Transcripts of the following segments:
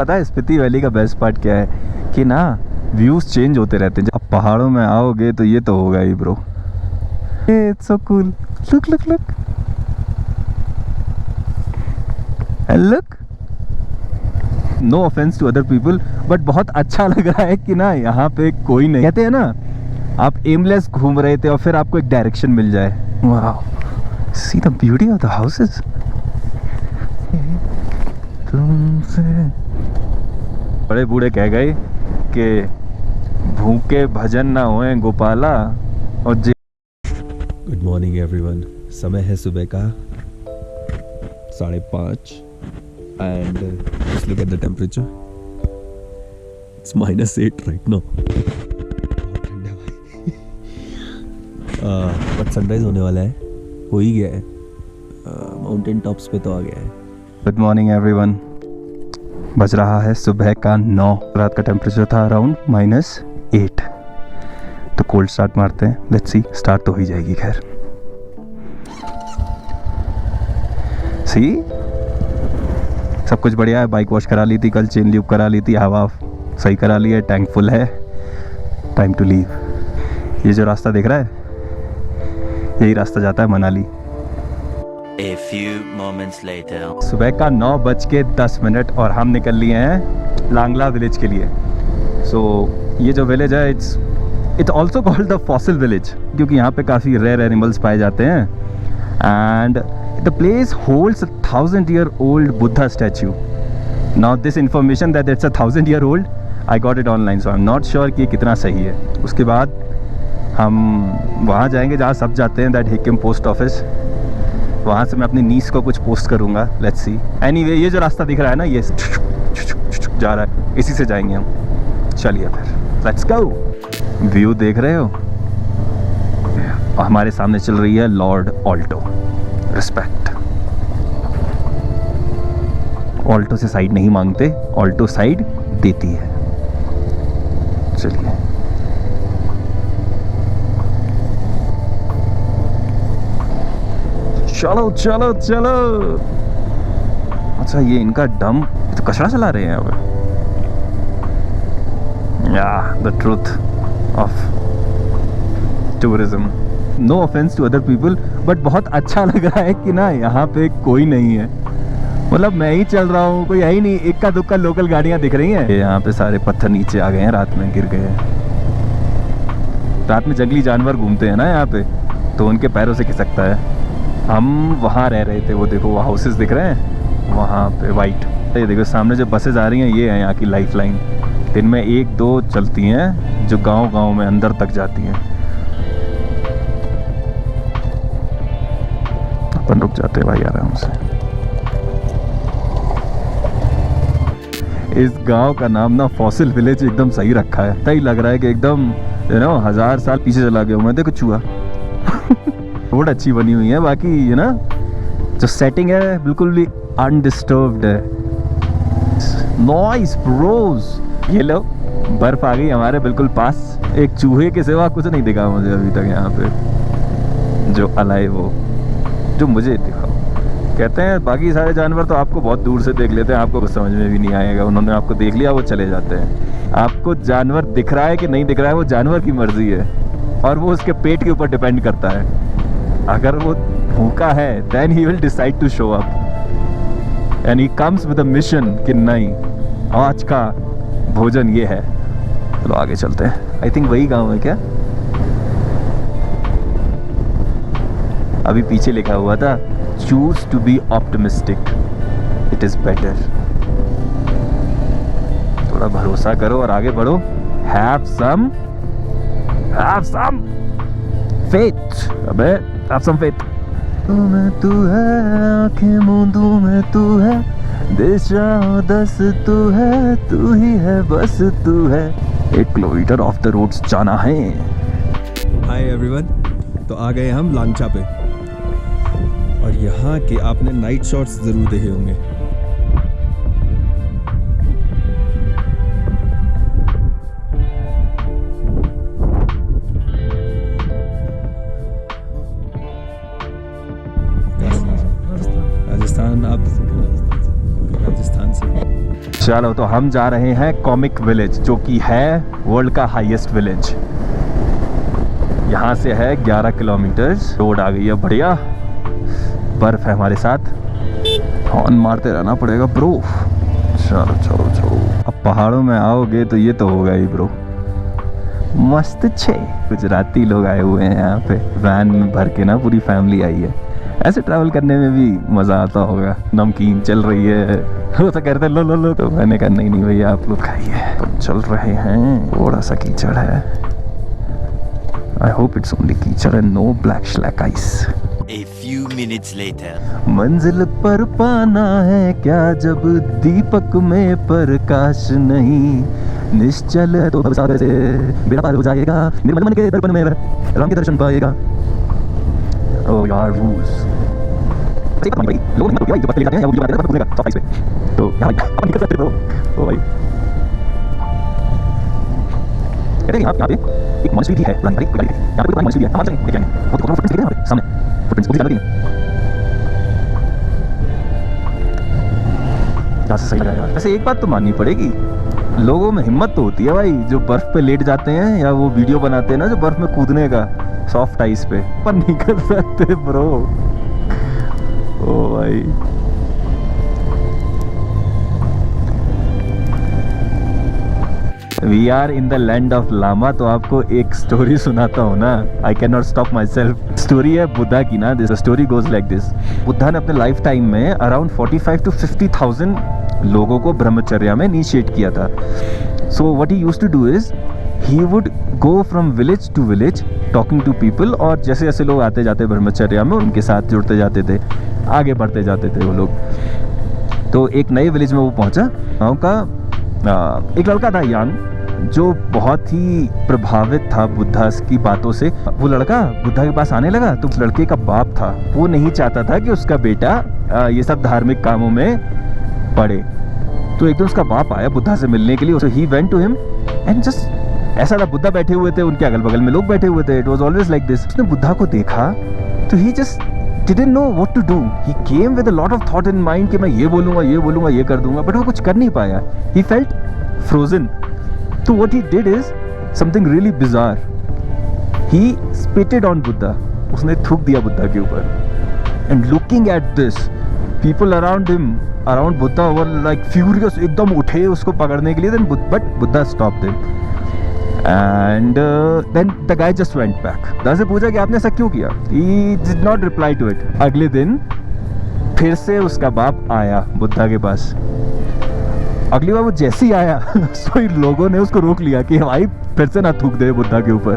पता है स्पीति वैली का बेस्ट पार्ट क्या है कि ना व्यूज चेंज होते रहते हैं। जब पहाड़ों में आओगे तो ये तो होगा ही bro. It's so cool, look look look and look. No offence to other people but बहुत अच्छा लग रहा है कि ना यहाँ पे कोई नहीं। कहते हैं ना आप एमलेस घूम रहे थे और फिर आपको एक डायरेक्शन मिल जाए। Wow, see the beauty of the houses. तुमसे बड़े बूढ़े कह गए कि भूखे भजन ना होए गोपाला और गुड मॉर्निंग एवरीवन। समय है सुबह का 5:30 and just look at the temperature, it's -8 right now. बहुत ठंडा भाई। बट सनराइज होने वाला है, हो ही गया है, माउंटेन टॉप्स पे तो आ गया है। Good morning everyone. बज रहा है सुबह का 9। रात का टेम्परेचर था अराउंड -8। तो कोल्ड स्टार्ट मारते हैं, लेट्स सी। स्टार्ट तो हो ही जाएगी खैर। सी सब कुछ बढ़िया है। बाइक वॉश करा ली थी कल, चेन ल्यूब करा ली थी, हवा सही करा ली है, टैंक फुल है। Time to leave. ये जो रास्ता दिख रहा है यही रास्ता जाता है Manali. A few moments later. सुबह का 9:10 और हम निकल लिए हैं लांगला विलेज के लिए। सो ये जो विलेज है it's also called the fossil village, क्योंकि यहाँ पे काफ़ी रेयर एनिमल्स पाए जाते हैं। And the place holds 1000-year-old Buddha statue. Now this information that it's 1000-year-old I got it online, so I am not sure कि कितना सही है। उसके बाद हम वहाँ जाएंगे जहाँ सब जाते हैं, दैट हिकिम पोस्ट ऑफिस। वहाँ से मैं अपनी नीस को कुछ पोस्ट करूँगा, लेट्स सी। एनीवे ये जो रास्ता दिख रहा है ना, ये जा रहा है, इसी से जाएंगे हम। चलिए फिर लेट्स गो। व्यू देख रहे हो, हमारे सामने चल रही है लॉर्ड ऑल्टो। रिस्पेक्ट। ऑल्टो से साइड नहीं मांगते, ऑल्टो साइड देती है। चलिए चलो चलो चलो। अच्छा ये इनका डम तो कचरा चला रहे हैं अब। या the truth of tourism. No offence to other people but बहुत अच्छा लग रहा है कि ना यहाँ पे कोई नहीं है। मतलब मैं ही चल रहा हूँ, कोई है ही नहीं। इक्का दुक्का लोकल गाड़ियाँ दिख रही हैं। यहाँ पे सारे पत्थर नीचे आ गए हैं, रात में गिर गए। रात में जंगली जानवर घूमते हैं ना यहाँ पे, तो उनके पैरों से खिसकता है। हम वहाँ रह रहे थे, वो देखो वो हाउसेस दिख रहे हैं वहाँ पे वाइट। ये देखो सामने जो बसेज आ रही हैं, ये है यहाँ की लाइफ लाइन। दिन में 1-2 चलती हैं जो गांव-गांव में अंदर तक जाती हैं। अपन रुक जाते हैं भाई आराम से। इस गांव का नाम ना फॉसिल विलेज एकदम सही रखा है। सही लग रहा है कि एकदम 1000 साल पीछे चला गया हूँ मैं। देखो चूहा रोड अच्छी बनी हुई है, बाकी ये ना जो सेटिंग है बिल्कुल भी अनडिस्टर्ब्ड है। Nice Bros. ये लो बर्फ आ गई हमारे बिल्कुल पास। एक चूहे के सिवा कुछ नहीं दिखा मुझे अभी तक यहाँ पे जो अलाइव हो, जो मुझे दिखा। कहते हैं बाकी सारे जानवर तो आपको बहुत दूर से देख लेते हैं, आपको कुछ समझ में भी नहीं आएगा। उन्होंने आपको देख लिया, वो चले जाते हैं। आपको जानवर दिख रहा है कि नहीं दिख रहा है, वो जानवर की मर्जी है और वो उसके पेट के ऊपर डिपेंड करता है। अगर वो भूखा है then he will decide to show up and he comes with a mission कि नहीं आज का भोजन ये है। चलो आगे चलते हैं। आई थिंक वही गांव है क्या? अभी पीछे लिखा हुआ था choose to be optimistic, it is better। थोड़ा भरोसा करो और आगे बढ़ो। have some faith। अबे have some faith। तू में तू है, आंखें मूंदू में तू है, दिशा दस तू है, तू ही है बस तू है। 8 किलोमीटर ऑफ द रोड्स जाना है। हाय एवरीवन, तो आ गए हम लांगचा पे और यहाँ के आपने नाइट शॉट्स जरूर देखे होंगे। चलो तो हम जा रहे हैं कॉमिक विलेज, जो कि है वर्ल्ड का हाईएस्ट विलेज। यहाँ से है 11 किलोमीटर। रोड आ गई है बढ़िया, बर्फ है हमारे साथ, हॉर्न मारते रहना पड़ेगा ब्रो। चलो चलो चलो, अब पहाड़ों में आओगे तो ये तो होगा ही ब्रो, मस्त छे। गुजराती लोग आए हुए हैं यहाँ पे, वैन में भर के ना पूरी फैमिली आई है। ऐसे ट्रैवल करने में भी मज़ा आता होगा। नमकीन चल रही है, वो तो कहते लो लो लो, तो मैंने कहा नहीं भैया आप लोग खाइए। तो चल रहे हैं, थोड़ा सा कीचड़ है। आई होप इट्स ओनली कीचड़ and no black slack ice. A few minutes later. मंजिल पर पाना है क्या जब दीपक में प्रकाश नहीं, निश्चल है तो भवसागर से बेड़ा पार हो जाएगा, निर्मल मन के दर्पण में राम के दर्शन पाएगा। ओ यार रूल्स भाई, लोग नहीं भाई, जो पत्ते ले जाते हैं या वो वीडियो बनाते हैं तो सॉफ्ट आइस पे, तो यहाँ आप निकल सकते हो। ओ भाई कहते हैं यहाँ पे एक मॉनेस्ट्री है पुरानी वाली, यहाँ पे पुरानी मॉनेस्ट्री है, हम चलेंगे देख आएंगे। वो तो फुटप्रिंट्स दिख रहे हैं यहाँ पे सामने, फुटप्रिंट्स वो भी लगे हैं। यहाँ से सही लगा यार। वैसे एक बात तो माननी पड़ेगी, लोगों में हिम्मत तो होती है भाई, जो बर्फ पे लेट जाते हैं या वो वीडियो बनाते हैं ना जो बर्फ में कूदने का सॉफ्ट आइस पे, पर नहीं कर सकते ब्रो। ओ भाई we are in the land of lama. तो आपको एक स्टोरी सुनाता हूँ ना, I can not stop myself. Story है बुद्धा की ना, this story goes like this. Buddha ने अपने लाइफ टाइम में अराउंड 45 to 50,000 लोगों को ब्रह्मचर्या में इनिशिएट किया था। So what he used to do is he would go from village to village talking to people, और जैसे जैसे लोग आते जाते ब्रह्मचर्या में उनके साथ जुड़ते जाते थे, आगे बढ़ते जाते थे वो लोग। तो एक नए विलेज में वो पहुंचा। गाँव का एक लड़का था यंग, जो बहुत ही प्रभावित था बुद्धा की बातों से। वो लड़का बुद्धा के पास आने लगा, तो उस लड़के का बाप था, वो नहीं चाहता था कि उसका बेटा ये सब धार्मिक कामों में पड़े। तो एक दिन उसका बाप आया बुद्धा से मिलने के लिए, so he went to him and just ऐसा था, बुद्धा बैठे हुए थे, उनके अगल बगल में लोग बैठे हुए थे। It was always like this. उसने बुद्धा को देखा तो ही just didn't know what to do. He came with a lot of thought in mind कि मैं ये बोलूँगा, ये कर दूंगा, बट वो कुछ कर नहीं पाया। He felt frozen. So what he did is something really bizarre. He spitted on Buddha. उसने थूक दिया बुद्धा के ऊपर. And looking at this, people around him, around Buddha were like furious. एकदम उठे उसको पकड़ने के लिए, but Buddha stopped him. And then the guy just went back. Buddha से पूछा कि आपने ऐसा क्यों किया? He did not reply to it. अगले दिन फिर से उसका बाप आया बुद्धा के पास। अगली बार वो जैसे ही आया सो लोगों ने उसको रोक लिया कि भाई फिर से ना थूक दे बुद्धा के ऊपर।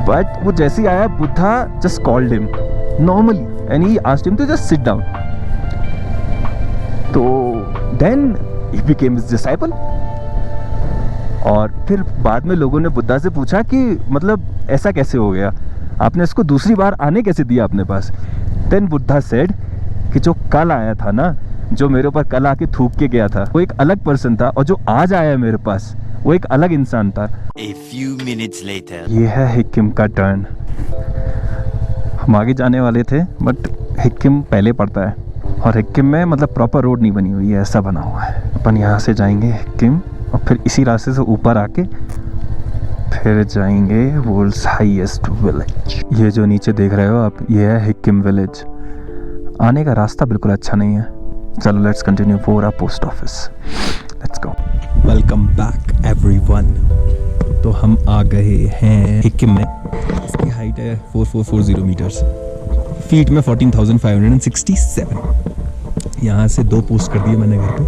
बट वो जैसे ही आया, Buddha just called him normally and he asked him to just sit down. तो then he became his disciple. और फिर बाद में लोगों ने बुद्धा से पूछा कि मतलब ऐसा कैसे हो गया, आपने इसको दूसरी बार आने कैसे दिया अपने पास? देन बुद्धा सेड कि जो कल आया था ना, जो मेरे ऊपर कल आके थूक के गया था, वो एक अलग पर्सन था, और जो आज आया मेरे पास वो एक अलग इंसान था। A few minutes later. ये है हिक्किम का टर्न। हम आगे जाने वाले थे बट हिक्किम पहले पड़ता है, और हिक्किम में मतलब प्रॉपर रोड नहीं बनी हुई है, ऐसा बना हुआ है। अपन यहाँ से जाएंगे हिक्किम, और फिर इसी रास्ते से ऊपर आके फिर जाएंगे वर्ल्ड्स हाईएस्ट विलेज। ये जो नीचे देख रहे हो आप, ये है हिक्किम विलेज। आने का रास्ता बिल्कुल अच्छा नहीं है। चलो let's continue for our post office, let's go. Welcome back everyone. तो हम आ गए हैं हिक्किम में। इसकी हाइट है 4440 मीटर्स, फीट में 14,567। यहाँ से 2 पोस्ट कर दिए मैंने घर पे।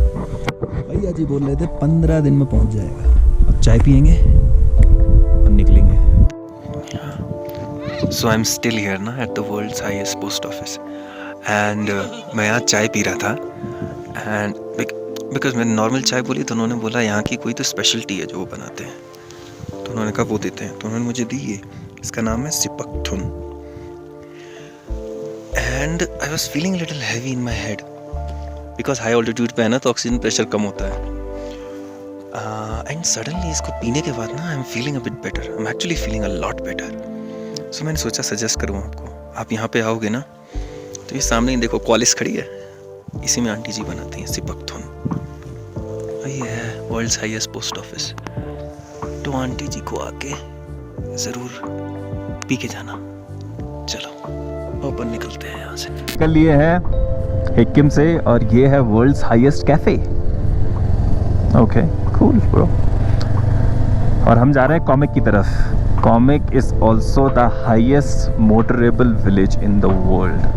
भैया जी बोल रहे थे 15 दिन में पहुँच जाएगा। अब चाय पियेंगे और निकलेंगे। So I am still here ना at the world's highest post office, and मैं यहाँ चाय पी रहा था, एंड बिकॉज मैंने नॉर्मल चाय बोली तो उन्होंने बोला यहाँ की कोई तो स्पेशलिटी है जो वो बनाते हैं, तो उन्होंने कहा वो देते हैं, तो उन्होंने मुझे दी ये। इसका नाम है Sipkathun, and I was feeling little heavy in my head because high altitude पे है ना, तो ऑक्सीजन प्रेशर कम होता है। एंड सडनली इसको पीने के बाद ना I am feeling a bit better, I am actually feeling a lot better. So मैंने सोचा सजेस्ट करूँ आपको, आप यहाँ पे आओगे ना तो ये सामने ही देखो क्वालिस खड़ी है, इसी में आंटी जी बनाती हैं सिपकथुन। ये है वर्ल्ड्स हाईएस्ट पोस्ट ऑफिस। तो आंटी जी को आके ज़रूर पी के जाना। चलो ओपन निकलते हैं यहाँ से। निकल लिए हैं हिक्किम से और ये है world's highest cafe. Okay cool bro. और हम जा रहे हैं कॉमिक की तरफ। Komic is also the highest motorable village in the world.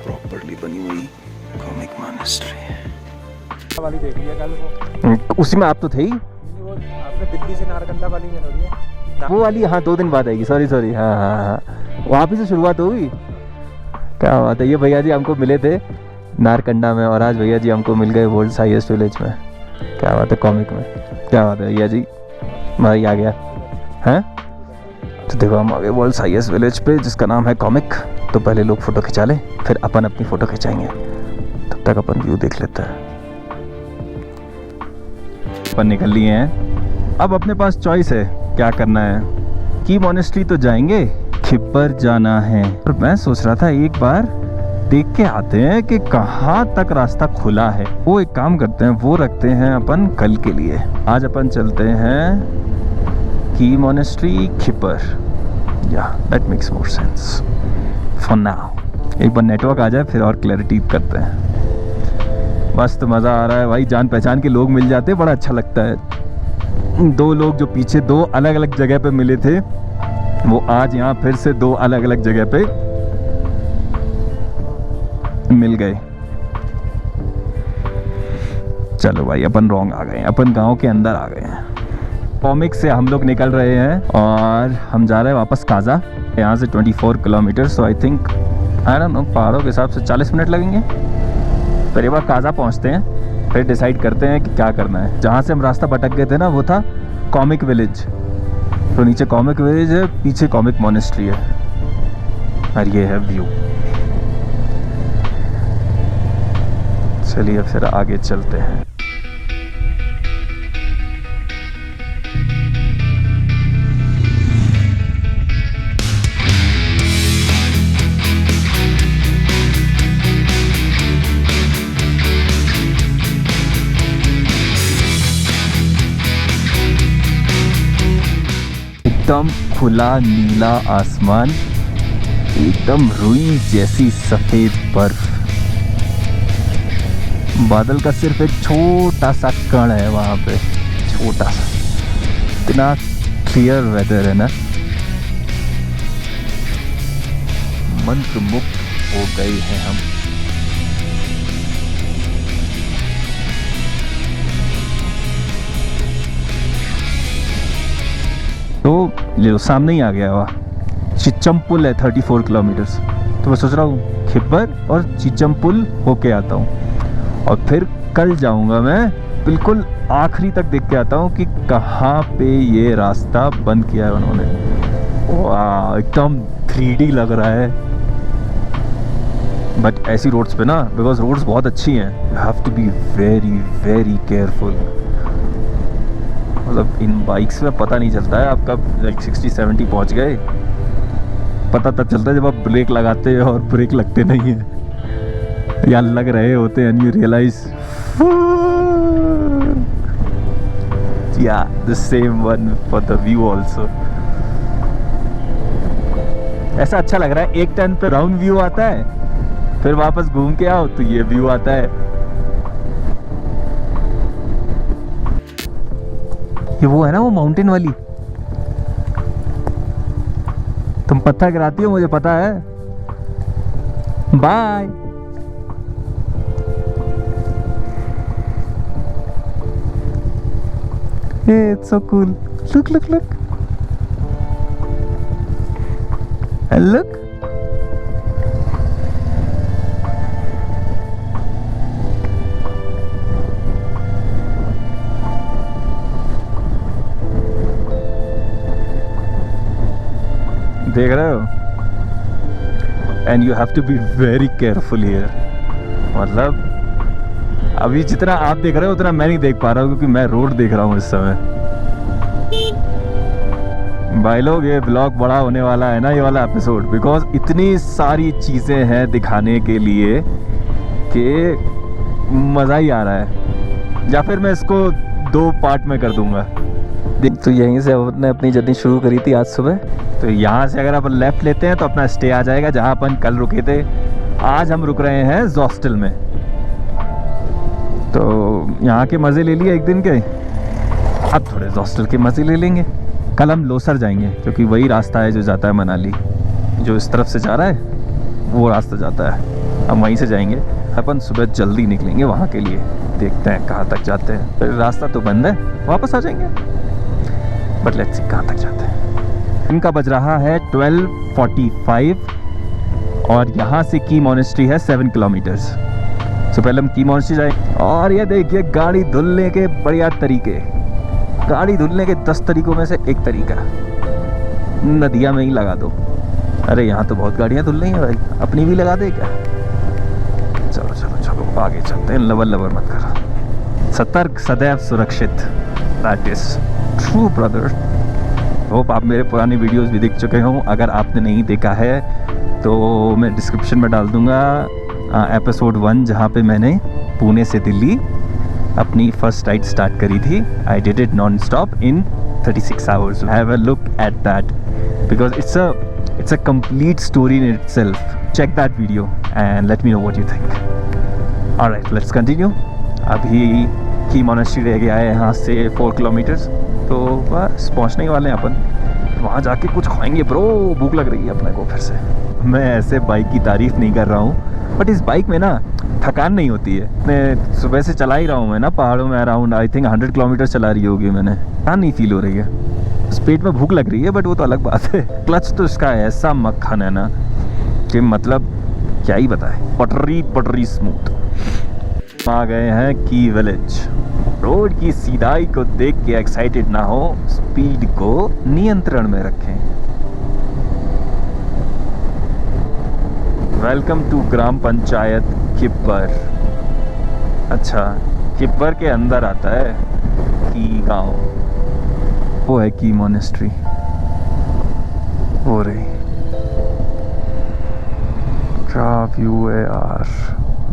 Properly बनी हुई कॉमिक मॉनेस्ट्री है। वाली देख लिया कल वो उसी में आप तो थे ही। वो आपने दिल्ली से नारकंडा वाली में थोड़ी है वो वाली हाँ 2 दिन बाद आएगी। सॉरी हाँ हाँ हाँ वहाँ पे से शुरुआत होगी। क्या बात है। ये भैया जी हमको मिले थे नारकंडा में और आज भैया जी हमको मिल गए वर्ल्ड्स हाईएस्ट विलेज में। क्या बात है कॉमिक में। क्या बात है भैया जी। भाई आ गया हैं। तो देखो हम आ गए वर्ल्ड्स हाईएस्ट विलेज पे जिसका नाम है कॉमिक। तो पहले लोग फ़ोटो खिंचा लें फिर अपन अपनी फ़ोटो खिंचाएंगे। तब तक अपन व्यू देख लेते हैं। अपन निकल लिए हैं। अब अपने पास चॉइस है क्या करना है। की मॉनेस्ट्री तो जाएंगे, खिब्बर जाना है। और मैं सोच रहा था एक बार देख के आते हैं कि कहाँ तक रास्ता खुला है। वो एक काम करते हैं वो रखते हैं अपन कल के लिए। आज अपन चलते हैं की मॉनेस्ट्री खिब्बर। या that makes more sense for now. एक बार नेटवर्क आ जाए फिर और क्लैरिटी करते हैं। मस्त मज़ा आ रहा है भाई। जान पहचान के लोग मिल जाते बड़ा अच्छा लगता है। 2 लोग जो पीछे 2 अलग अलग जगह पे मिले थे वो आज यहाँ फिर से 2 अलग अलग जगह पे मिल गए। चलो भाई अपन रॉन्ग आ गए हैं। अपन गांव के अंदर आ गए हैं। कॉमिक से हम लोग निकल रहे हैं और हम जा रहे हैं वापस काजा। यहाँ से 24 kilometre. So I think I don't know पहाड़ों के हिसाब से 40 मिनट लगेंगे। फिर एक बार काजा पहुँचते हैं फिर डिसाइड करते हैं कि क्या करना है। जहाँ से हम रास्ता भटक गए थे ना वो था कॉमिक विलेज। तो नीचे कॉमिक विलेज है पीछे कॉमिक मॉनेस्ट्री है और ये है व्यू। चलिए फिर आगे चलते हैं। एकदम खुला नीला आसमान, एकदम रुई जैसी सफेद बर्फ। बादल का सिर्फ एक छोटा सा कण है वहां पे, छोटा सा। इतना क्लियर वेदर है ना, मंत्रमुग्ध हो गए हैं हम। तो ले सामने ही आ गया वह चिचमपुल है 34 किलोमीटर्स। तो मैं सोच रहा हूँ खिब्बर और चिचमपुल होके आता हूँ और फिर कल जाऊँगा मैं बिल्कुल आखिरी तक देख के आता हूँ कि कहाँ पे ये रास्ता बंद किया है उन्होंने। वाह एकदम 3D लग रहा है। बट ऐसी रोड्स पे ना, बिकॉज रोड्स बहुत अच्छी हैं, you have to be very very careful. मतलब इन बाइक्स में पता नहीं चलता है आप कब लाइक 60-70 पहुंच गए। पता तब चलता है जब आप ब्रेक लगाते हैं और ब्रेक लगते नहीं है या लग रहे होते हैं, एंड यू रियलाइज या the same one for the view also. ऐसा अच्छा लग रहा है, एक टर्न पे राउंड व्यू आता है, फिर वापस घूम के आओ तो ये व्यू आता है। ये वो है ना वो माउंटेन वाली, तुम पत्थर गिराती हो मुझे पता है। Bye. It's so cool. Look, look, look. And look. देख रहे हो and you have to be very careful here. मतलब अभी जितना आप देख रहे हो उतना मैं नहीं देख पा रहा हूँ, क्योंकि मैं रोड देख रहा हूँ इस समय। भाई लोग, ये ब्लॉग बड़ा होने वाला है ना, ये वाला एपिसोड, बिकॉज इतनी सारी चीज़ें हैं दिखाने के लिए कि मज़ा ही आ रहा है। या फिर मैं इसको 2 पार्ट में कर दूंगा। तो यहीं से अपने अपनी जर्नी शुरू करी थी आज सुबह। तो यहाँ से अगर अपन लेफ़्ट लेते हैं तो अपना स्टे आ जाएगा जहाँ अपन कल रुके थे। आज हम रुक रहे हैं जॉस्टल में। तो यहाँ के मज़े ले लिए एक दिन के, अब थोड़े हॉस्टल के मज़े ले लेंगे। कल हम लोसर जाएंगे, क्योंकि वही रास्ता है जो जाता है मनाली। जो इस तरफ से जा रहा है वो रास्ता जाता है, हम वहीं से जाएंगे। अपन सुबह जल्दी निकलेंगे वहाँ के लिए, देखते हैं कहाँ तक जाते हैं। फिर रास्ता तो बंद है, वापस आ जाएंगे, बट लेट्स सी कहाँ तक जाते हैं। इनका बज रहा है 12:45 और यहाँ से की मॉनेस्ट्री है 7 किलोमीटर्स। तो पहले हम की मॉनेस्ट्री जाएंगे। और ये देखिए गाड़ी धुलने के बढ़िया तरीके। गाड़ी धुलने के 10 तरीकों में से एक तरीका, नदिया में ही लगा दो। अरे यहाँ तो बहुत गाड़ियाँ धुल रही हैं भाई, अपनी भी लगा दे क्या। चलो चलो चलो आगे चलते हैं, लबर लबर मत करो। सतर्क सदैव सुरक्षित, that is true brother. Hope आप मेरे पुराने वीडियोस भी देख चुके हों। अगर आपने नहीं देखा है तो मैं डिस्क्रिप्शन में डाल दूँगा एपिसोड 1, जहाँ पे मैंने पुणे से दिल्ली अपनी फर्स्ट राइड स्टार्ट करी थी। I did it non stop in 36 hours. Have a look at that because it's a complete story in itself. Check that video and let me know what you think. Alright, let's continue. अभी की monastery रह गया है यहाँ से 4 kilometres, तो बस पहुँचने ही वाले हैं अपन। वहाँ जाके कुछ खाएंगे ब्रो, भूख लग रही है अपने को फिर से। मैं ऐसे बाइक की तारीफ़ नहीं कर रहा हूँ, बट इस बाइक में ना थकान नहीं होती है। मैं सुबह से चला ही रहा हूँ मैं ना पहाड़ों में, अराउंड आई थिंक 100 किलोमीटर चला रही होगी मैंने। थकान नहीं फील हो रही है, पेट में भूख लग रही है, बट वो तो अलग बात है। क्लच तो इसका ऐसा मक्खन है ना कि मतलब क्या ही बताए, पटरी पटरी स्मूथ। आ गए हैं की विलेज। रोड की सीधाई को देख के एक्साइटेड ना हो, स्पीड को नियंत्रण में रखें। वेलकम टू ग्राम पंचायत किब्बर। अच्छा, किब्बर के अंदर आता है की गांव, वो है की मोनेस्ट्री। हो रही क्या व्यू है यार।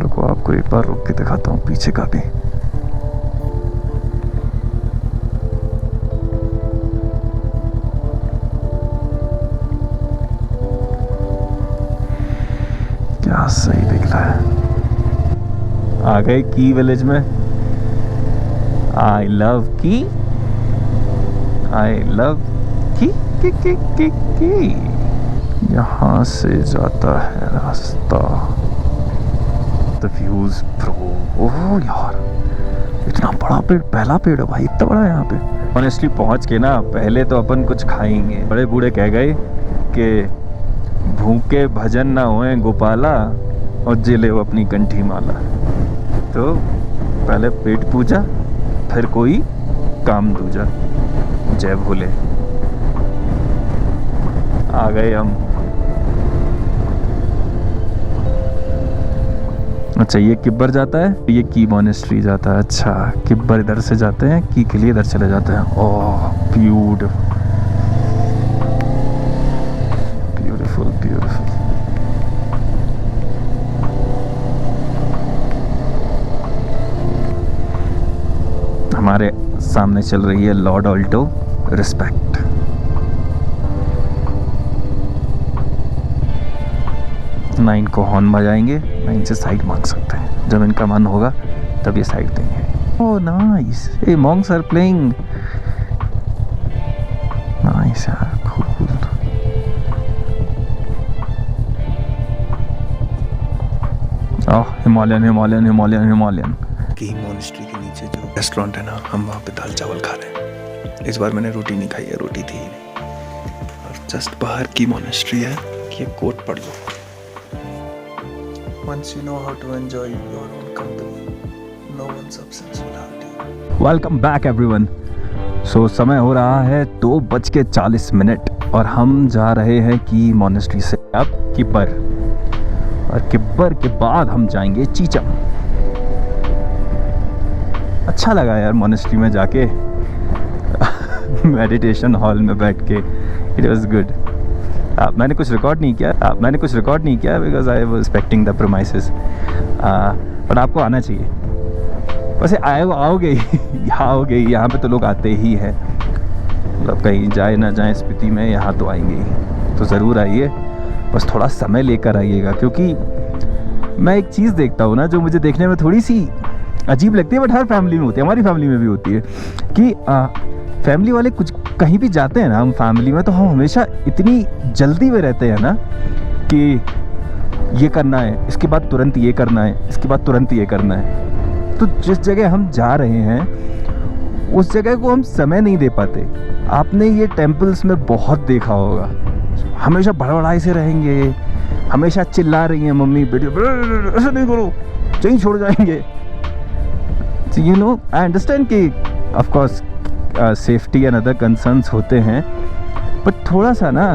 रुको आपको एक बार रुक के दिखाता हूँ पीछे का भी। क्या सही दिख रहा है। आ गए की विलेज में। आई लव की, आई लव की। यहाँ से जाता है रास्ता। The views bro. ओह यार, इतना बड़ा पेड़, पहला पेड़ है भाई, इतना बड़ा है यहाँ पे। ऑनेस्टली पहुँच के ना पहले तो अपन कुछ खाएंगे। बड़े बूढ़े कह गए कि भूखे भजन ना होए गोपाला और जिले वो अपनी कंठी माला। तो पहले पेट पूजा, फिर कोई काम दूजा। जय भोले। आ गए हम। अच्छा, ये किब्बर जाता है, ये की मोनेस्ट्री जाता है। अच्छा, किब्बर इधर से जाते हैं, की के लिए इधर चले जाते हैं। Oh beautiful beautiful beautiful. हमारे सामने चल रही है लॉर्ड ऑल्टो रिस्पेक्ट। नाइन को हॉर्न बजाएंगे, नाइन से साइड मांग सकते हैं। जब इनका मन होगा तब ये साइड देंगे। Oh nice, a monks are playing. Nice यार, कूल। ओह हिमालयन हिमालयन हिमालयन हिमालयन। की मोनेस्ट्री के नीचे जो रेस्टोरेंट है ना, हम वहाँ पे दाल चावल खा रहे हैं। इस बार मैंने रोटी नहीं खाई है, रोटी थी ही नहीं। और जस्ट बाहर की मोनेस्ट्री है। ये कोट पढ़ लो। Once you know how to enjoy your own company, no one's obsessed without you. Welcome back everyone. So समय हो रहा है 2:40 और हम जा रहे हैं की मोनेस्ट्री से अब किब्बर। और किब्बर के बाद हम जाएंगे चीचा। अच्छा लगा यार मोनेस्ट्री में जाके मेडिटेशन हॉल में बैठ के, इट वाज गुड। मैंने कुछ रिकॉर्ड नहीं किया because I was respecting the premises, पर आपको आना चाहिए। वैसे आओगे ही, यहाँ पे तो लोग आते ही हैं, मतलब कहीं जाए ना जाए स्पीति में, यहाँ तो आएंगे ही, तो ज़रूर आइए, बस थोड़ा समय लेकर आइएगा। क्योंकि मैं एक चीज़ देखता हूँ ना जो मुझे देखने में थोड़ी सी अजीब लगती है, बट हर फैमिली में होती है, हमारी फैमिली में भी होती है कि फैमिली वाले कुछ कहीं भी जाते हैं ना, हम फैमिली में, तो हम हमेशा इतनी जल्दी में रहते हैं ना कि ये करना है, इसके बाद तुरंत ये करना है, इसके बाद तुरंत ये करना है। तो जिस जगह हम जा रहे हैं उस जगह को हम समय नहीं दे पाते। आपने ये टेम्पल्स में बहुत देखा होगा, हमेशा बड़बड़ाई से रहेंगे, हमेशा चिल्ला रही हैं मम्मी बेटी, ऐसा नहीं करो, चेंज छोड़ जाएंगे। यू नो, आई अंडरस्टैंड कि of course safety and other concerns होते हैं, बट थोड़ा सा ना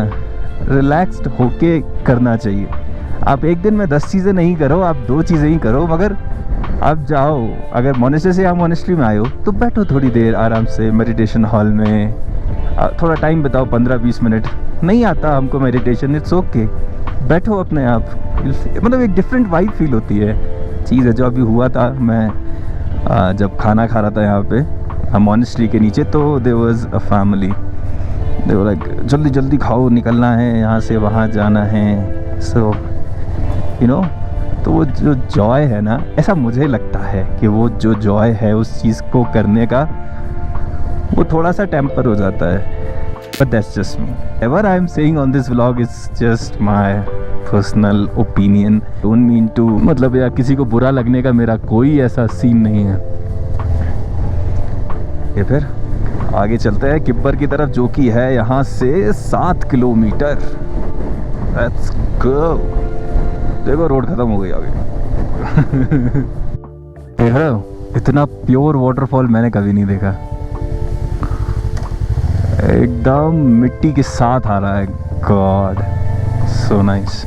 रिलैक्स्ड होके करना चाहिए। आप एक दिन में 10 चीज़ें नहीं करो, आप 2 चीज़ें ही करो, मगर आप जाओ, अगर मोनेस्ट्री से या मोनेस्ट्री में आए हो तो बैठो थोड़ी देर आराम से मेडिटेशन हॉल में, थोड़ा टाइम बताओ, 15-20 मिनट। नहीं आता हमको मेडिटेशन, इट्स ओके, बैठो अपने आप, मतलब एक डिफरेंट वाइब फील होती है। चीज़ है जो अभी हुआ था, मैं जब खाना खा रहा था यहाँ पे मोनेस्ट्री के नीचे, तो there was a family, they were like जल्दी जल्दी खाओ, निकलना है यहाँ से, वहाँ जाना है। सो यू नो, तो वो जो जॉय है ना, ऐसा मुझे लगता है कि वो जो जॉय है उस चीज़ को करने का, वो थोड़ा सा टेम्पर हो जाता है। But that's just me, ever I am saying on this vlog is just my personal opinion, don't mean to, मतलब यार किसी को बुरा लगने का मेरा कोई ऐसा सीन नहीं है। ये फिर आगे चलते हैं किब्बर की तरफ, जो कि है यहाँ से 7 किलोमीटर। Let's go. देखो रोड खत्म हो गई आगे। देख रहे हो, इतना प्योर वाटरफॉल मैंने कभी नहीं देखा, एकदम मिट्टी के साथ आ रहा है। God, so nice.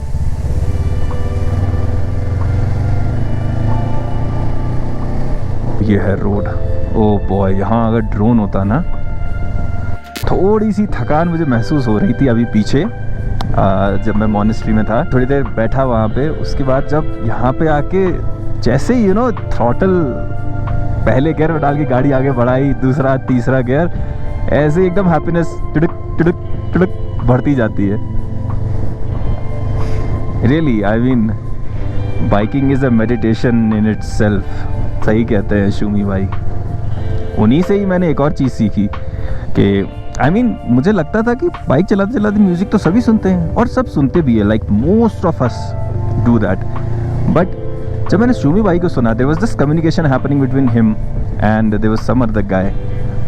ये है रोड। ओ बॉय, यहाँ अगर ड्रोन होता ना, थोड़ी सी थकान मुझे महसूस हो रही थी अभी पीछे, जब मैं मोनेस्ट्री में था, थोड़ी देर बैठा वहाँ पे। उसके बाद जब यहाँ पे आके जैसे यू नो थ्रॉटल पहले गियर में डाल के गाड़ी आगे बढ़ाई, दूसरा तीसरा गियर, ऐसे एकदम हैप्पीनेस टिड़क टिड़क टिड़क बढ़ती जाती है। Really, I mean biking is a meditation in itself. सही कहते हैं शूमी भाई। उन्हीं से ही मैंने एक और चीज़ सीखी कि आई मीन मुझे लगता था कि बाइक चलाते चलाते म्यूज़िक तो सभी सुनते हैं, और सब सुनते भी है, like most of us do that. But जब मैंने शूमी भाई को सुना, there was this communication happening between him and there was some other guy,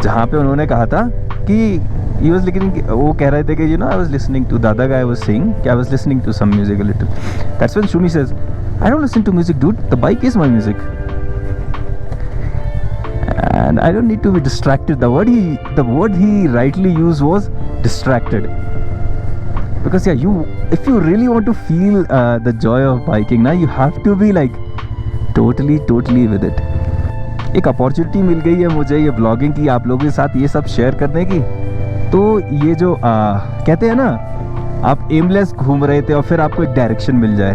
जहाँ पे उन्होंने कहा था कि ही वाज लिसनिंग, वो कह रहे थे कि you know I was listening to, the other guy was saying कि I was listening to some music a little. That's when Shumi says, I don't listen to music dude, the bike is my music and I don't need to be distracted. The word he rightly used was distracted, because yeah, if you really want to feel the joy of biking ना, you have to be like totally with it. एक opportunity मिल गई है मुझे ये blogging की, आप लोगों के साथ ये सब शेयर करने की। तो ये जो कहते हैं ना, आप एमलेस घूम रहे थे और फिर आपको एक डायरेक्शन मिल जाए,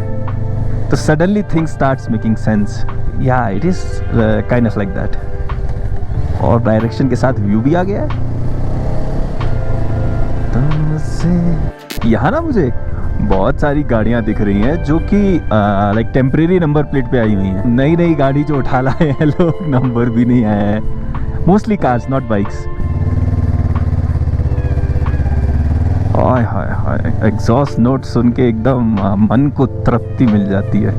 तो suddenly things starts making sense. या it is kind of like that. और डायरेक्शन के साथ व्यू भी आ गया है। यहाँ ना मुझे बहुत सारी गाड़ियाँ दिख रही हैं जो कि लाइक टेम्परेरी नंबर प्लेट पे आई हुई हैं। नई गाड़ी जो उठा लाए हैं लोग, नंबर भी नहीं आया है। Mostly cars, not bikes. हाय हाय हाय, एग्जॉस्ट नोट सुन के एकदम मन को तृप्ति मिल जाती है।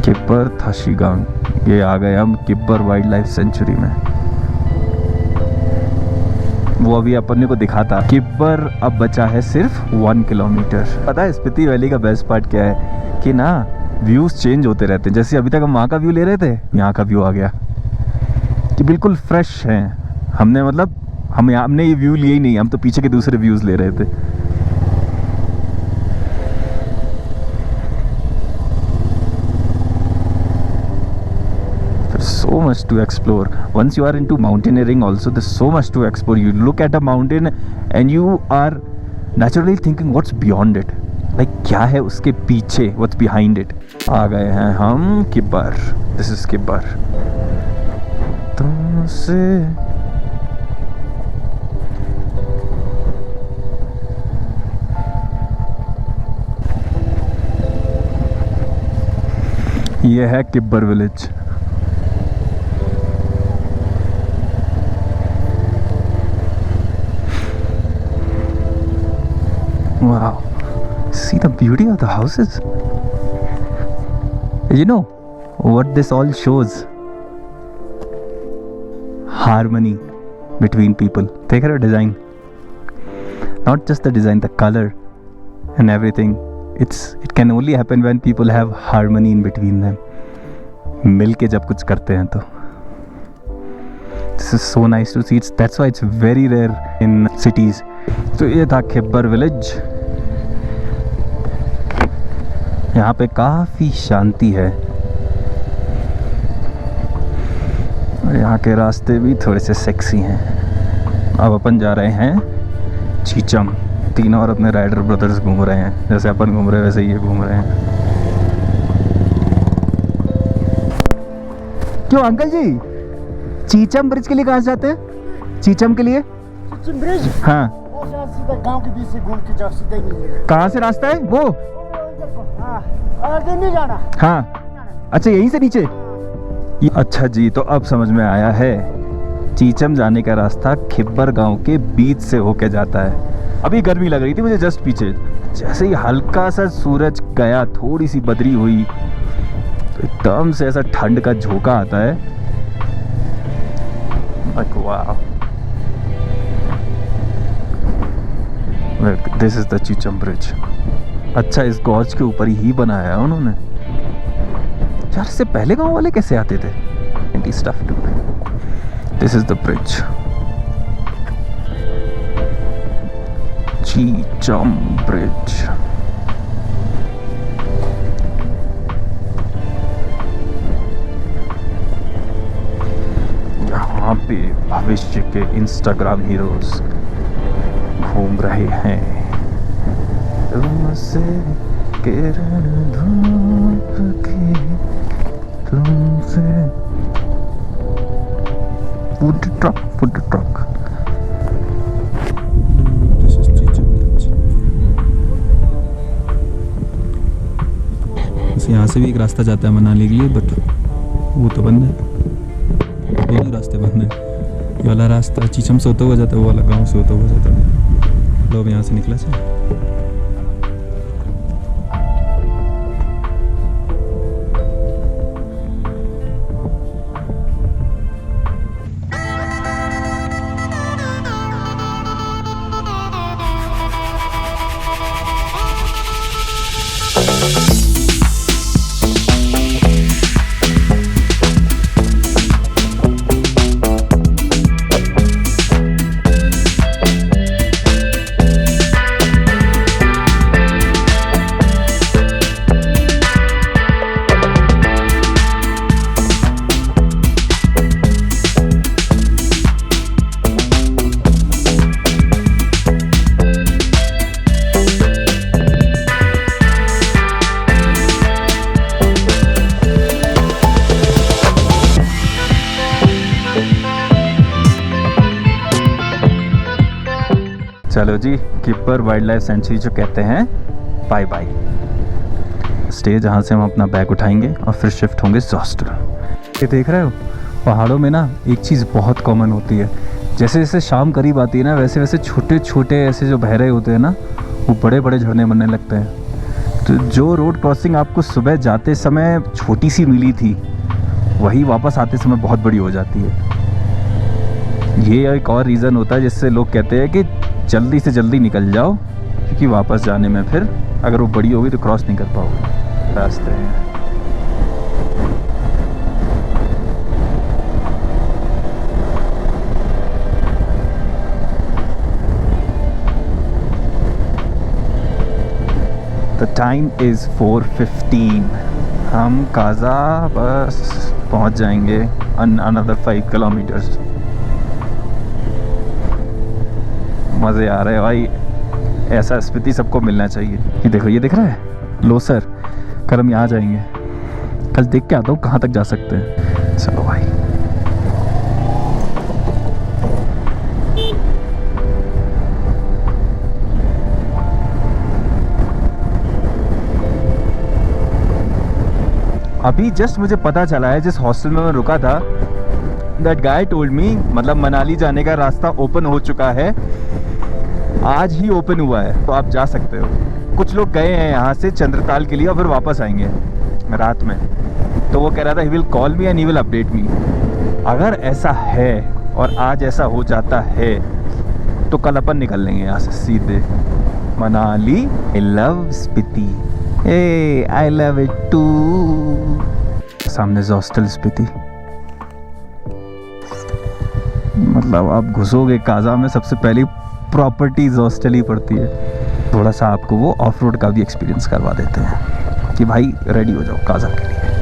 किब्बर थाशीगांग, ये आ गए हम किब्बर वाइल्ड लाइफ सेंचुरी में। वो अभी अपन को दिखाता, किब्बर अब बचा है सिर्फ 1 किलोमीटर। पता है स्पीति वैली का बेस्ट पार्ट क्या है कि ना, व्यूज चेंज होते रहते हैं। जैसे अभी तक हम वहाँ का व्यू ले रहे थे, यहाँ का व्यू आ गया कि बिल्कुल फ्रेश है। हमने ये व्यू लिए ही नहीं, हम तो पीछे के दूसरे व्यूज ले रहे थे। much to explore. Once you are into mountaineering also, there's so much to explore. You look at a mountain and you are naturally thinking what's beyond it. Like क्या है उसके पीछे, what's behind it. आ गए हैं हम Kibber. This is Kibber. तुमसे ये है Kibber village. Wow, see the beauty of the houses. You know what this all shows? Harmony between people. देख रहे हो design? Not just the design, the color and everything. It can only happen when people have harmony in between them. मिल के जब कुछ करते हैं तो. This is so nice to see. That's why it's very rare in cities. तो ये था Kibber village. यहाँ पे काफ़ी शांति है और यहाँ के रास्ते भी थोड़े से सेक्सी हैं. अब अपन जा रहे हैं चीचम. तीनों और अपने राइडर ब्रदर्स घूम रहे हैं. जैसे अपन घूम रहे हैं वैसे ये घूम रहे हैं. क्यों अंकल जी, चीचम ब्रिज के लिए कहाँ से जाते हैं? चीचम के लिए? चीचम ब्रिज? हाँ. सीधा गांव के बीच से घूम के जाओ, सीधा ही नहीं है. कहाँ से रास्ता है वो? हाँ, आगे नहीं जाना. हाँ, अच्छा यहीं से नीचे. अच्छा जी, तो अब समझ में आया है. चीचम जाने का रास्ता किब्बर गांव के बीच से होके जाता है. अभी गर्मी लग रही थी मुझे जस्ट पीछे. जैसे ही हल्का सा सूरज गया, थोड़ी सी बदरी हुई, तो एकदम से ऐसा ठंड का झोंका आता है. वाह, this is the Chicham bridge. अच्छा, इस गॉर्ज के ऊपर ही बनाया है उन्होंने. यार, इससे पहले गांव वाले कैसे आते थे? This is the bridge. Chicham bridge. यहाँ पे भविष्य के इंस्टाग्राम हीरोज घूम रहे हैं. तुमसे किरण धूप की, तुमसे फूड ट्रक. यहाँ से भी एक रास्ता जाता है मनाली के लिए, बट वो तो बंद है. दोनों रास्ते बंद है. ये वाला रास्ता चीचम से होता हुआ जाता है, वो वाला गांव से होता हुआ जाता है. लोग यहाँ से निकला से. चलो जी, किब्बर वाइल्ड लाइफ सेंचुरी जो कहते हैं, बाय बाय. स्टे जहाँ से हम अपना बैग उठाएंगे और फिर शिफ्ट होंगे जोस्टर. ये देख रहे हो, पहाड़ों में ना एक चीज़ बहुत कॉमन होती है. जैसे जैसे शाम करीब आती है ना, वैसे वैसे छोटे छोटे ऐसे जो बहरे होते हैं ना, वो बड़े बड़े झरने बनने लगते हैं. तो जो रोड क्रॉसिंग आपको सुबह जाते समय छोटी सी मिली थी, वही वापस आते समय बहुत बड़ी हो जाती है. ये एक और रीज़न होता है जिससे लोग कहते हैं कि जल्दी से जल्दी निकल जाओ, क्योंकि वापस जाने में फिर अगर वो बड़ी होगी तो क्रॉस नहीं कर पाओगे रास्ते हैं. The time is 4:15. हम काजा बस पहुंच जाएंगे अनदर 5 किलोमीटर्स। मज़े आ रहे हैं भाई, ऐसा स्पीति सबको मिलना चाहिए। ये देखो, ये दिख रहा है लोसर। कल हम यहाँ जाएंगे, कल देख के आता हूँ कहाँ तक जा सकते हैं। चलो भाई। अभी जस्ट मुझे पता चला है जिस हॉस्टल में मैं रुका था, दैट गाय टोल्ड मी, मतलब मनाली जाने का रास्ता ओपन हो चुका है, आज ही ओपन हुआ है, तो आप जा सकते हो। कुछ लोग गए हैं यहाँ से चंद्रताल के लिए और फिर वापस आएंगे रात में, तो वो कह रहा था he will call me and he will update me. अगर ऐसा है और आज ऐसा हो जाता है तो कल अपन निकल लेंगे यहाँ से सीधे Manali. I love Spiti, uh I love it too. सामने हॉस्टल स्पीति, मतलब आप घुसोगे काजा में, सबसे पहली प्रॉपर्टीज हॉस्टल ही पड़ती है। थोड़ा सा आपको वो ऑफ रोड का भी एक्सपीरियंस करवा देते हैं कि भाई रेडी हो जाओ काजा के लिए।